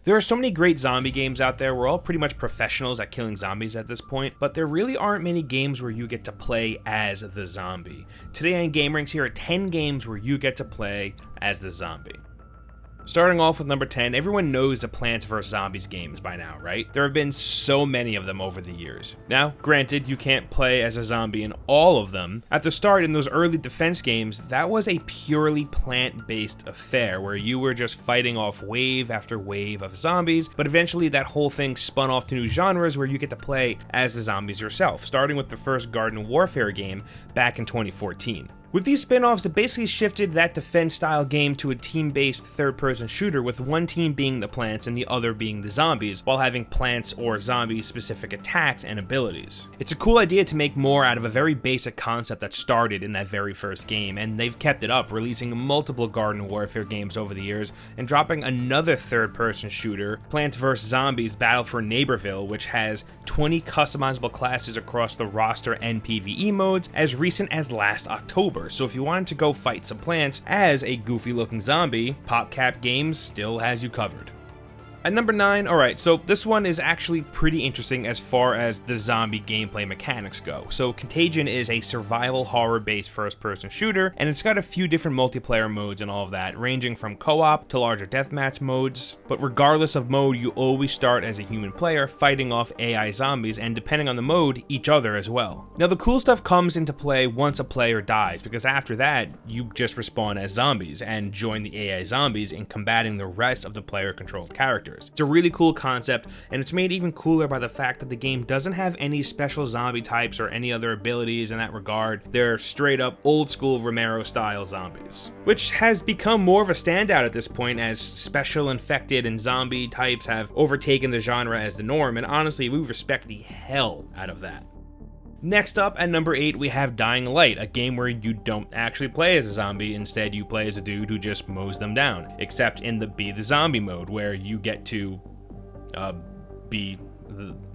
There are so many great zombie games out there. We're all pretty much professionals at killing zombies at this point, but there really aren't many games where you get to play as the zombie. Today on gameranx, here are 10 games where you get to play as the zombie. Starting off with number 10, everyone knows the Plants vs. Zombies games by now, right? There have been so many of them over the years. Now, granted, you can't play as a zombie in all of them. At the start, in those early defense games, that was a purely plant-based affair where you were just fighting off wave after wave of zombies, but eventually that whole thing spun off to new genres where you get to play as the zombies yourself, starting with the first Garden Warfare game back in 2014. With these spin-offs, it basically shifted that defense-style game to a team-based third-person shooter, with one team being the plants and the other being the zombies, while having plants or zombie-specific attacks and abilities. It's a cool idea to make more out of a very basic concept that started in that very first game, and they've kept it up, releasing multiple Garden Warfare games over the years, and dropping another third-person shooter, Plants vs. Zombies Battle for Neighborville, which has 20 customizable classes across the roster and PvE modes, as recent as last October. So if you wanted to go fight some plants as a goofy looking zombie, PopCap Games still has you covered. At number 9, alright, so this one is actually pretty interesting as far as the zombie gameplay mechanics go. So Contagion is a survival horror-based first-person shooter, and it's got a few different multiplayer modes and all of that, ranging from co-op to larger deathmatch modes. But regardless of mode, you always start as a human player fighting off AI zombies, and depending on the mode, each other as well. Now the cool stuff comes into play once a player dies, because after that, you just respawn as zombies and join the AI zombies in combating the rest of the player-controlled characters. It's a really cool concept, and it's made even cooler by the fact that the game doesn't have any special zombie types or any other abilities in that regard. They're straight up old school Romero style zombies, which has become more of a standout at this point as special infected and zombie types have overtaken the genre as the norm, and honestly, we respect the hell out of that. Next up, at number 8, we have Dying Light, a game where you don't actually play as a zombie, instead you play as a dude who just mows them down, except in the Be the Zombie mode, where you get to be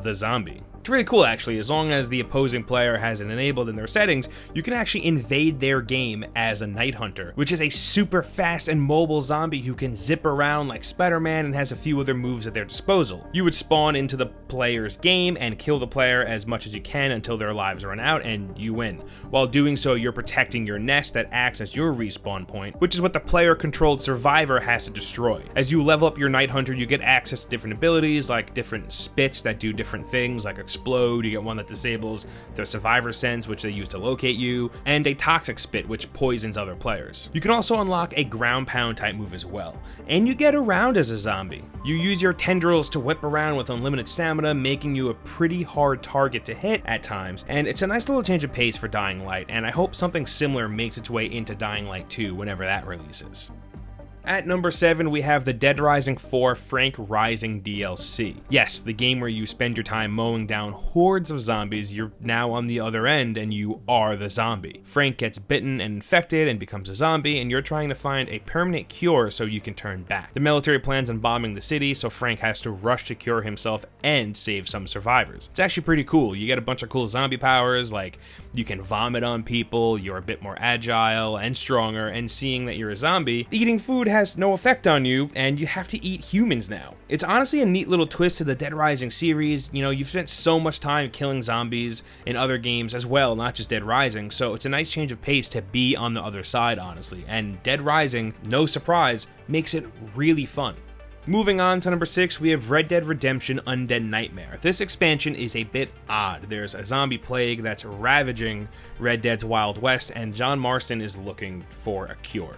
the zombie. It's really cool actually. As long as the opposing player has it enabled in their settings, you can actually invade their game as a Night Hunter, which is a super fast and mobile zombie who can zip around like Spider-Man and has a few other moves at their disposal. You would spawn into the player's game and kill the player as much as you can until their lives run out and you win. While doing so, you're protecting your nest that acts as your respawn point, which is what the player-controlled survivor has to destroy. As you level up your Night Hunter, you get access to different abilities like different spits that do different things like explode, you get one that disables their survivor sense, which they use to locate you, and a toxic spit, which poisons other players. You can also unlock a ground pound type move as well, and you get around as a zombie. You use your tendrils to whip around with unlimited stamina, making you a pretty hard target to hit at times, and it's a nice little change of pace for Dying Light, and I hope something similar makes its way into Dying Light 2 whenever that releases. At number 7, we have the Dead Rising 4 Frank Rising DLC. Yes, the game where you spend your time mowing down hordes of zombies. You're now on the other end and you are the zombie. Frank gets bitten and infected and becomes a zombie, and you're trying to find a permanent cure so you can turn back. The military plans on bombing the city, so Frank has to rush to cure himself and save some survivors. It's actually pretty cool. You get a bunch of cool zombie powers, like you can vomit on people, you're a bit more agile and stronger, and seeing that you're a zombie, eating food has no effect on you, and you have to eat humans now. It's honestly a neat little twist to the Dead Rising series. You know, you've spent so much time killing zombies in other games as well, not just Dead Rising, so it's a nice change of pace to be on the other side, honestly. And Dead Rising, no surprise, makes it really fun. Moving on to number 6, we have Red Dead Redemption Undead Nightmare. This expansion is a bit odd. There's a zombie plague that's ravaging Red Dead's Wild West, and John Marston is looking for a cure.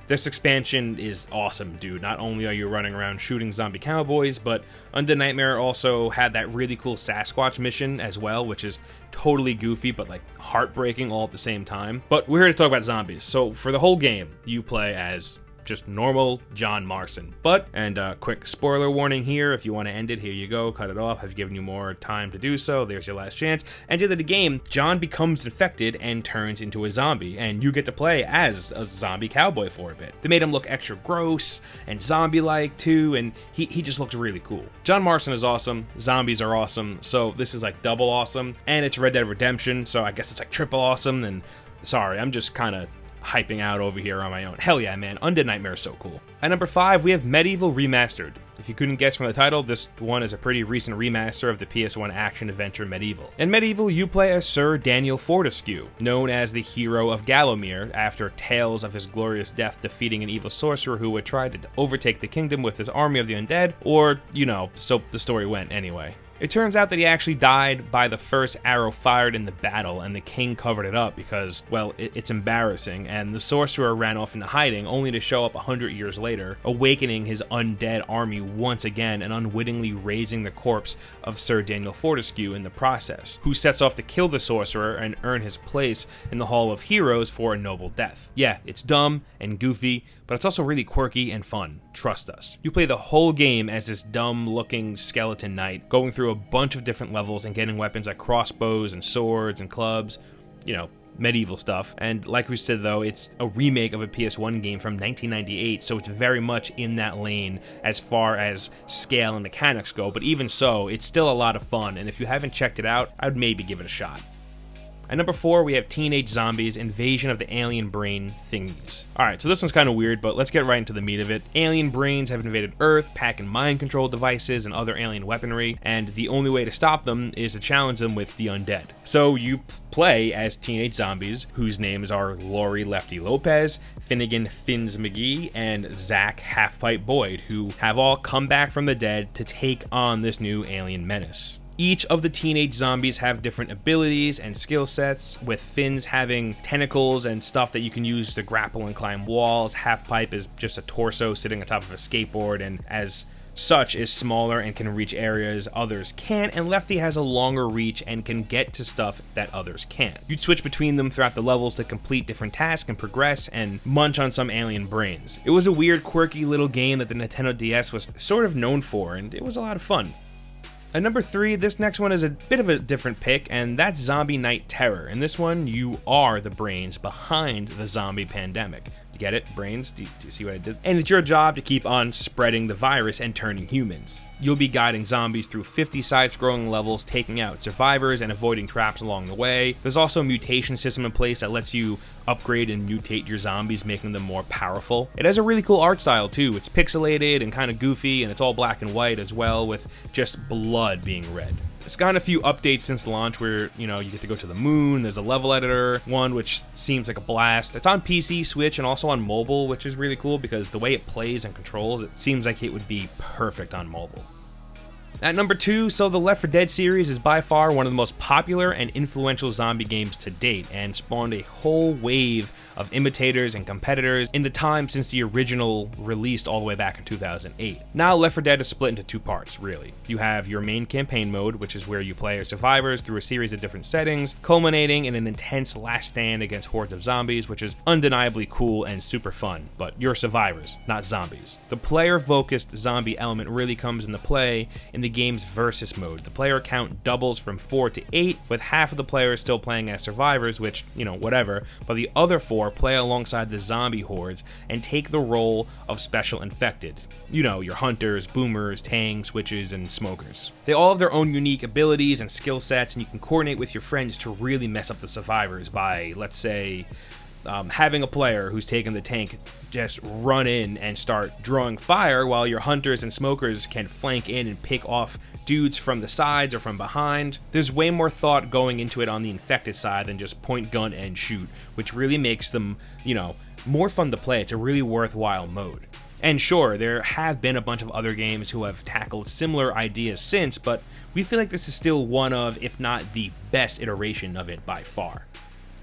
This expansion is awesome, dude. Not only are you running around shooting zombie cowboys, but Undead Nightmare also had that really cool Sasquatch mission as well, which is totally goofy, but like heartbreaking all at the same time. But we're here to talk about zombies. So for the whole game, you play as just normal John Marston. But, and quick spoiler warning here, if you want to end it, here you go, cut it off. I've given you more time to do so. There's your last chance. At the end of the game, John becomes infected and turns into a zombie, and you get to play as a zombie cowboy for a bit. They made him look extra gross and zombie-like too, and he just looks really cool. John Marston is awesome, zombies are awesome, so this is like double awesome, and it's Red Dead Redemption, so I guess it's like triple awesome, and sorry, I'm just kind of hyping out over here on my own. Hell yeah, man. Undead Nightmare is so cool. At number 5, we have Medieval Remastered. If If you couldn't guess from the title, this one is a pretty recent remaster of the PS1 action-adventure Medieval. In Medieval, you play as Sir Daniel Fortescue, known as the hero of Gallowmere, after tales of his glorious death defeating an evil sorcerer who had tried to overtake the kingdom with his army of the undead, or, you know, so the story went anyway. It turns out that he actually died by the first arrow fired in the battle, and the king covered it up because, well, it's embarrassing, and the sorcerer ran off into hiding, only to show up 100 years later, awakening his undead army once again and unwittingly raising the corpse of Sir Daniel Fortescue in the process, who sets off to kill the sorcerer and earn his place in the Hall of Heroes for a noble death. Yeah, it's dumb and goofy, but it's also really quirky and fun. Trust us. You play the whole game as this dumb-looking skeleton knight, going through a bunch of different levels and getting weapons like crossbows and swords and clubs, you know, medieval stuff. And like we said though, it's a remake of a PS1 game from 1998, so it's very much in that lane as far as scale and mechanics go, but even so, it's still a lot of fun, and if you haven't checked it out, I'd maybe give it a shot. At number 4, we have Teenage Zombies: Invasion of the Alien Brain Thingies. Alright, so this one's kind of weird, but let's get right into the meat of it. Alien brains have invaded Earth, packing mind control devices and other alien weaponry, and the only way to stop them is to challenge them with the undead. So you play as teenage zombies, whose names are Laurie Lefty Lopez, Finnegan Finns McGee, and Zach Halfpipe Boyd, who have all come back from the dead to take on this new alien menace. Each of the teenage zombies have different abilities and skill sets, with Finn's having tentacles and stuff that you can use to grapple and climb walls. Halfpipe is just a torso sitting on top of a skateboard, and as such is smaller and can reach areas others can't, and Lefty has a longer reach and can get to stuff that others can't. You'd switch between them throughout the levels to complete different tasks and progress and munch on some alien brains. It was a weird, quirky little game that the Nintendo DS was sort of known for, and it was a lot of fun. At number 3, this next one is a bit of a different pick, and that's Zombie Night Terror. In this one, you are the brains behind the zombie pandemic. You get it? Brains? Do you see what I did? And it's your job to keep on spreading the virus and turning humans. You'll be guiding zombies through 50 side-scrolling levels, taking out survivors and avoiding traps along the way. There's also a mutation system in place that lets you upgrade and mutate your zombies, making them more powerful. It has a really cool art style too. It's pixelated and kind of goofy, and it's all black and white as well, with just blood being red. It's gotten a few updates since launch where, you know, you get to go to the moon, there's a level editor, one which seems like a blast. It's on PC, Switch, and also on mobile, which is really cool because the way it plays and controls, it seems like it would be perfect on mobile. At number 2, so the Left 4 Dead series is by far one of the most popular and influential zombie games to date, and spawned a whole wave of imitators and competitors in the time since the original released all the way back in 2008. Now Left 4 Dead is split into two parts, really. You have your main campaign mode, which is where you play as survivors through a series of different settings, culminating in an intense last stand against hordes of zombies, which is undeniably cool and super fun, but you're survivors, not zombies. The player-focused zombie element really comes into play in the game's versus mode. The player count doubles from 4 to 8, with half of the players still playing as survivors, which, you know, whatever, but the other 4 play alongside the zombie hordes and take the role of special infected. You know, your hunters, boomers, tanks, witches, and smokers. They all have their own unique abilities and skill sets, and you can coordinate with your friends to really mess up the survivors by, let's say, having a player who's taking the tank just run in and start drawing fire while your hunters and smokers can flank in and pick off dudes from the sides or from behind. There's way more thought going into it on the infected side than just point gun and shoot, which really makes them, you know, more fun to play. It's a really worthwhile mode. And sure, there have been a bunch of other games who have tackled similar ideas since, but we feel like this is still one of, if not the best iteration of it by far.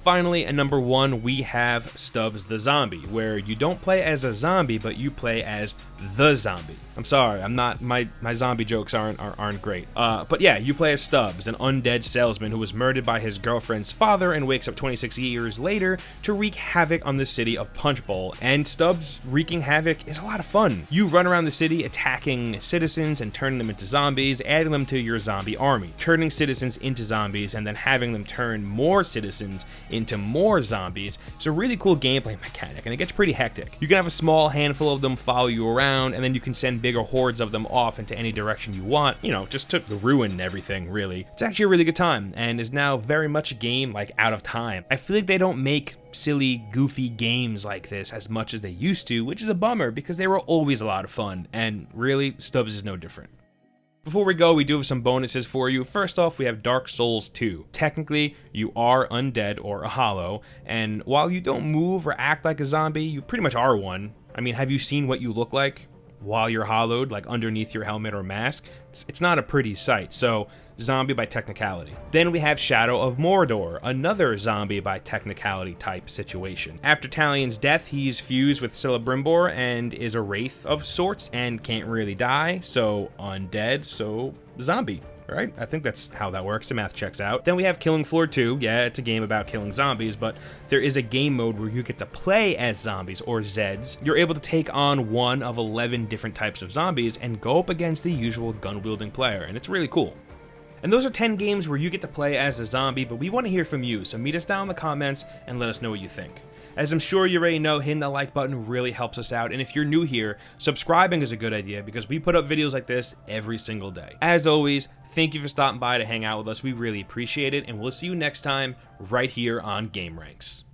Finally, at number 1, we have Stubbs the Zombie, where you don't play as a zombie, but you play as the zombie. I'm sorry, I'm not, my zombie jokes aren't great. But yeah, you play as Stubbs, an undead salesman who was murdered by his girlfriend's father and wakes up 26 years later to wreak havoc on the city of Punch Bowl. And Stubbs wreaking havoc is a lot of fun. You run around the city attacking citizens and turning them into zombies, adding them to your zombie army, turning citizens into zombies, and then having them turn more citizens into more zombies. It's a really cool gameplay mechanic, and it gets pretty hectic. You can have a small handful of them follow you around, and then you can send bigger hordes of them off into any direction you want, you know, just to ruin everything, really. It's actually a really good time, and is now very much a game, like, out of time. I feel like they don't make silly, goofy games like this as much as they used to, which is a bummer, because they were always a lot of fun, and really, Stubbs is no different. Before we go, we do have some bonuses for you. First off, we have Dark Souls 2. Technically, you are undead or a hollow, and while you don't move or act like a zombie, you pretty much are one. I mean, have you seen what you look like while you're hollowed, like underneath your helmet or mask? It's not a pretty sight, so zombie by technicality. Then we have Shadow of Mordor, another zombie by technicality type situation. After Talion's death, he's fused with Celebrimbor and is a wraith of sorts and can't really die, so undead, so zombie. Right? I think that's how that works. The math checks out. Then we have Killing Floor 2. Yeah, it's a game about killing zombies, but there is a game mode where you get to play as zombies, or Zeds. You're able to take on one of 11 different types of zombies and go up against the usual gun-wielding player, and it's really cool. And those are 10 games where you get to play as a zombie, but we want to hear from you, so meet us down in the comments and let us know what you think. As I'm sure you already know, hitting that like button really helps us out, and if you're new here, subscribing is a good idea because we put up videos like this every single day. As always, thank you for stopping by to hang out with us. We really appreciate it, and we'll see you next time right here on Gameranx.